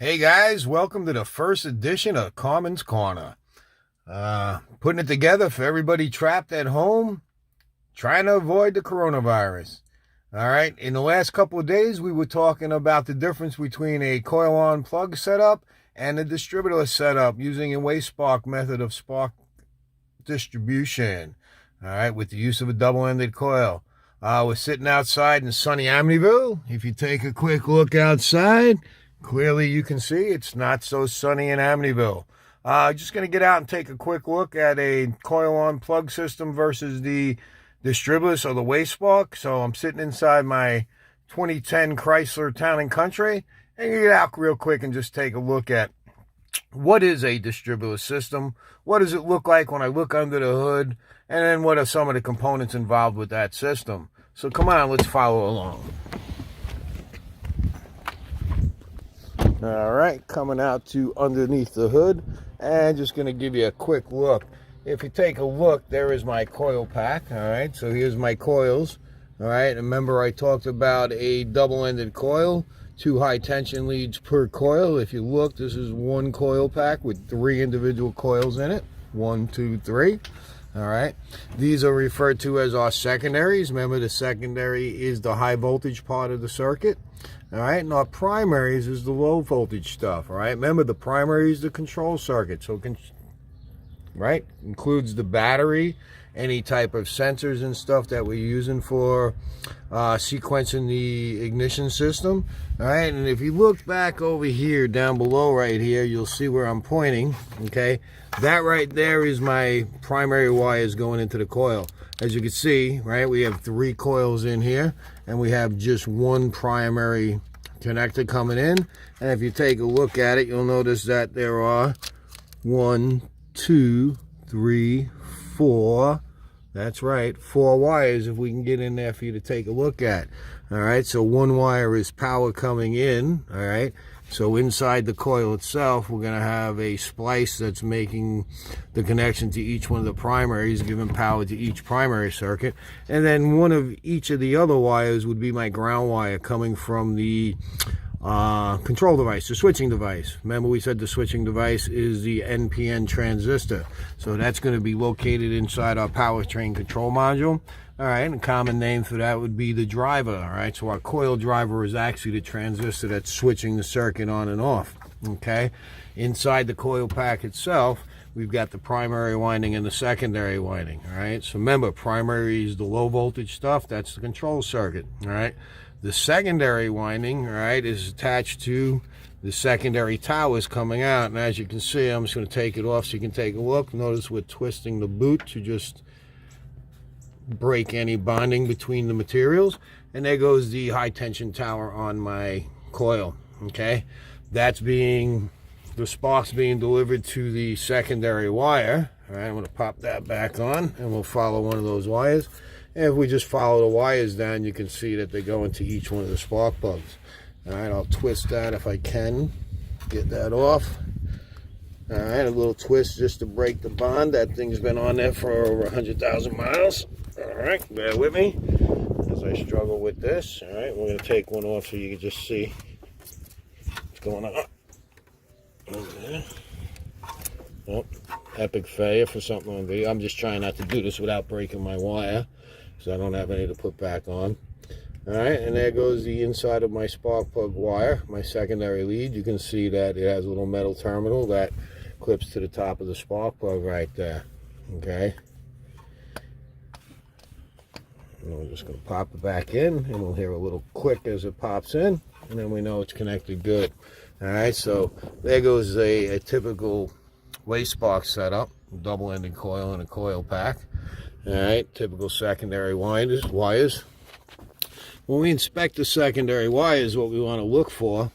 Hey guys, welcome to the first edition of Carman's Corner. Putting it together for everybody trapped at home, trying to avoid the coronavirus. All right, in the last couple of days, we were talking about the difference between a coil-on plug setup and a distributor setup using a waste spark method of spark distribution. All right, with the use of a double-ended coil. We're sitting outside in sunny Amityville. If you take a quick look outside, clearly you can see it's not so sunny in Amityville. Just going to get out and take a quick look at a coil-on plug system versus the distributor or the waste spark. So I'm sitting inside my 2010 Chrysler Town & Country, and get out real quick and just take a look at what is a distributor system, what does it look like when I look under the hood, and then what are some of the components involved with that system. So come on, let's follow along. All right, coming out to underneath the hood and just going to give you a quick look. If you take a look, there is my coil pack. All right, so here's my coils. All right, remember I talked about a double-ended coil, 2 high tension leads per coil. If you look, this is one coil pack with 3 individual coils in it. 1, 2, 3. All right, these are referred to as our secondaries. Remember, the secondary is the high voltage part of the circuit. All right, and our primaries is the low voltage stuff. All right, remember, the primary is the control circuit. So, right, includes the battery, any type of sensors and stuff that we're using for sequencing the ignition system. All right, and if you look back over here, down below right here, you'll see where I'm pointing. Okay, that right there is my primary wires going into the coil. As you can see, right, we have 3 coils in here, and we have just one primary connector coming in. And if you take a look at it, you'll notice that there are 1, 2, 3, 4. That's right, 4 wires if we can get in there for you to take a look at. All right, so one wire is power coming in. All right, so inside the coil itself, we're going to have a splice that's making the connection to each one of the primaries, giving power to each primary circuit. And then one of each of the other wires would be my ground wire coming from the control device, the switching device. Remember, we said the switching device is the NPN transistor. So that's going to be located inside our powertrain control module. All right, and a common name for that would be the driver. All right, so our coil driver is actually the transistor that's switching the circuit on and off. Okay, inside the coil pack itself, we've got the primary winding and the secondary winding. All right, so remember, primary is the low voltage stuff. That's the control circuit. All right, the secondary winding, all right, is attached to the secondary towers coming out. And as you can see, I'm just going to take it off so you can take a look. Notice we're twisting the boot to just break any bonding between the materials. And there goes the high tension tower on my coil. Okay, that's being, the sparks being delivered to the secondary wire. All right, I'm going to pop that back on and we'll follow one of those wires. And if we just follow the wires down, you can see that they go into each one of the spark plugs. All right, I'll twist that if I can get that off. All right, a little twist just to break the bond. That thing's been on there for over 100,000 miles. All right, bear with me as I struggle with this. All right, we're going to take one off so you can just see what's going on. Okay. Oh, epic failure for something on video. I'm just trying not to do this without breaking my wire, because I don't have any to put back on. All right, and there goes the inside of my spark plug wire, my secondary lead. You can see that it has a little metal terminal that clips to the top of the spark plug right there. Okay. And we're just going to pop it back in, and we'll hear a little click as it pops in, and then we know it's connected good. All right, so there goes a typical waste spark setup, double-ended coil and a coil pack. All right, typical secondary wires. When we inspect the secondary wires, what we want to look for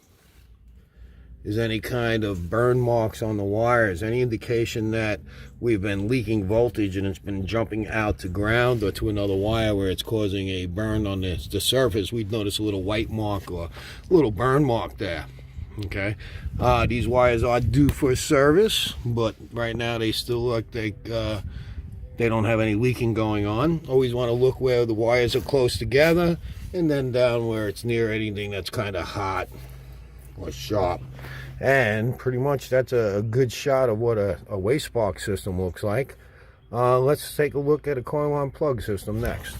is any kind of burn marks on the wires, any indication that we've been leaking voltage and it's been jumping out to ground or to another wire where it's causing a burn on the surface. We'd notice a little white mark or a little burn mark there. Okay, these wires are due for service, but right now they still look like they don't have any leaking going on. Always want to look where the wires are close together, and then down where it's near anything that's kind of hot or sharp. And pretty much that's a good shot of what a waste spark system looks like. Let's take a look at a coil on plug system next.